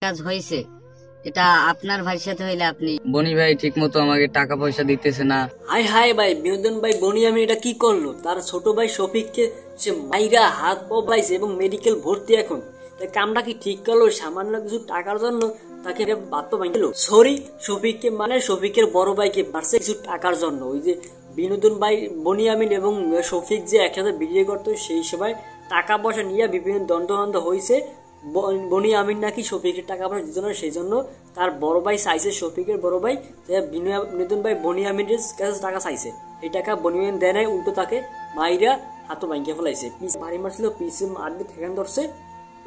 কাজ হয়েছে, এটা আপনার ভাইয়ের সাথে হইলে আপনি বনি ভাই ঠিক মতো আমাকে টাকা পয়সা দিতেছে না। হাই হাই ভাই, বিনোদন ভাই বনিয়ামিন এটা কি করলো? তার ছোট ভাই শফিককে সে মাইরা হাত পা পাইছে এবং মেডিকেল ভর্তি এখন। তাই কামটা কি ঠিক করলো? সামান্য কিছু টাকার জন্য তাকে বাধ্য ভাঙিল। সরি, শফিককে মানে শফিকের বড় ভাইকে মারছে কিছু টাকার জন্য। ওই যে বিনোদন ভাই বনিয়ামিন এবং শফিক যে একসাথে বিয়ে করতো, সেই সময় টাকা পয়সা নিয়ে বিভিন্ন দ্বন্দ্ব হয়েছে। বনিয়ামিন নাকি শফিকের টাকা পয়সা দিত না, সেই জন্য তার বড় ভাই চাইছে, শফিকের বড় ভাই বিনোদন ভাই বনিয়ামিনের কাছে টাকা চাইছে। এই টাকা বনিয়ামিন দেয় নাই, উল্টো তাকে মাইরা হাতও ভাঙিয়ে ফেলাইছে। পিছে বাড়ি মারছিল, পিছে মারবে ঠেকান ধরছে,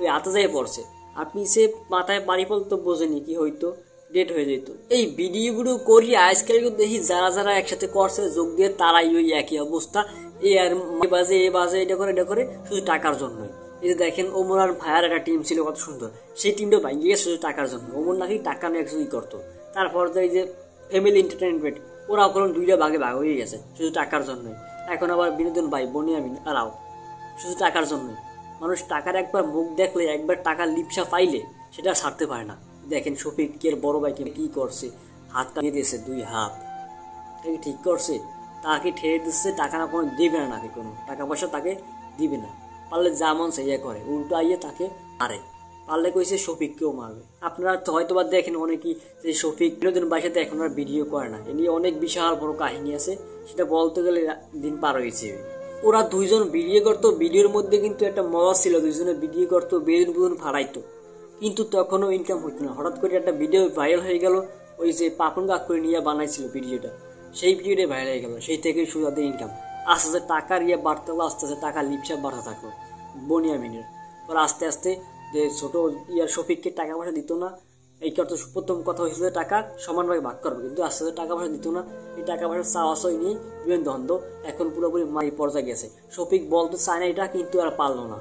ওই হাতে যাই পড়ছে। আর পিছে মাথায় বাড়ি পড়তো, বোঝেনি কি হইতো, ডেট হয়ে যেত। এই ভিডিওগুলো করি আজকাল দেখি যারা যারা একসাথে করছে যোগ দিয়ে তারাই ওই একই অবস্থা। এ আর এ বাজে এটা করে শুধু টাকার জন্যই। এই যে দেখেন ওমর আর ভাইয়ার একটা টিম ছিল কত সুন্দর, সেই টিমটা ভাঙিয়ে গেছে শুধু টাকার জন্য। ওমর নাকি টাকা নিয়ে একসাথে করতো। তারপর এই যে ফ্যামিলি এন্টারটেনমেন্ট, ওরাও কোনো দুইটা ভাগে ভাগ হয়ে গেছে শুধু টাকার জন্যই। এখন আবার বিনোদন ভাই বনিয়ামিন আরাও শুধু টাকার জন্যই। মানুষ টাকার একবার মুখ দেখলে, একবার টাকার লিপসা পাইলে সেটা ছাড়তে পারে না। দেখেন শফিকের বড় ভাইকে কি করছে, হাতটা নিয়ে দিয়েছে, দুই হাত। তাকে ঠিক করছে, তাকে ঠেয়ে দিচ্ছে, টাকা না কোনো দিবে না, নাকি কোনো টাকা পয়সা তাকে দিবে না। পারলে যা মন সেই করে, উল্টো আইয়ে তাকে মারে। পারলে কইছে শফিককেও মারবে। আপনারা তো হয়তো বা দেখেন অনেকেই যে শফিক বিনোদন ভাইয়ের সাথে এখন আর ভিডিও করে না। এ নিয়ে অনেক বিশাল বড় কাহিনী আছে, সেটা বলতে গেলে দিন পার হয়েছে। ওরা দুইজন ভিডিও করতো, ভিডিওর মধ্যে কিন্তু একটা মজা ছিল, দুইজনে ভিডিও করতো, বেদন ফাড়াইতো, কিন্তু তখনও ইনকাম হইতো না। হঠাৎ করে একটা ভিডিও ভাইরাল হয়ে গেল, ওই যে পাপন কাক করে নিয়ে বানাইছিল ভিডিওটা, সেই ভিডিওটা ভাইরাল হয়ে গেল। সেই থেকে শুরু হতে ইনকাম, আস্তে আস্তে টাকার ইয়ে বাড়তে থাকলো, আস্তে আস্তে টাকা লিপসা বাড়তে থাকলো বনিয়ামিনের। পর আস্তে আস্তে যে ছোট ইয়ার শফিককে টাকা পয়সা দিত না, এই কথা প্রথম কথা হয়েছিল টাকা সমানভাবে ভাগ করবে, কিন্তু আস্তে আস্তে টাকা পয়সা দিত না। এই টাকা পয়সা চাওয়া চাই নিয়ে বিভিন্ন দ্বন্দ্ব, এখন পুরোপুরি মারি পর্যায়ে গেছে। শফিক বলতে চায় না এটা, কিন্তু আর পারলো না।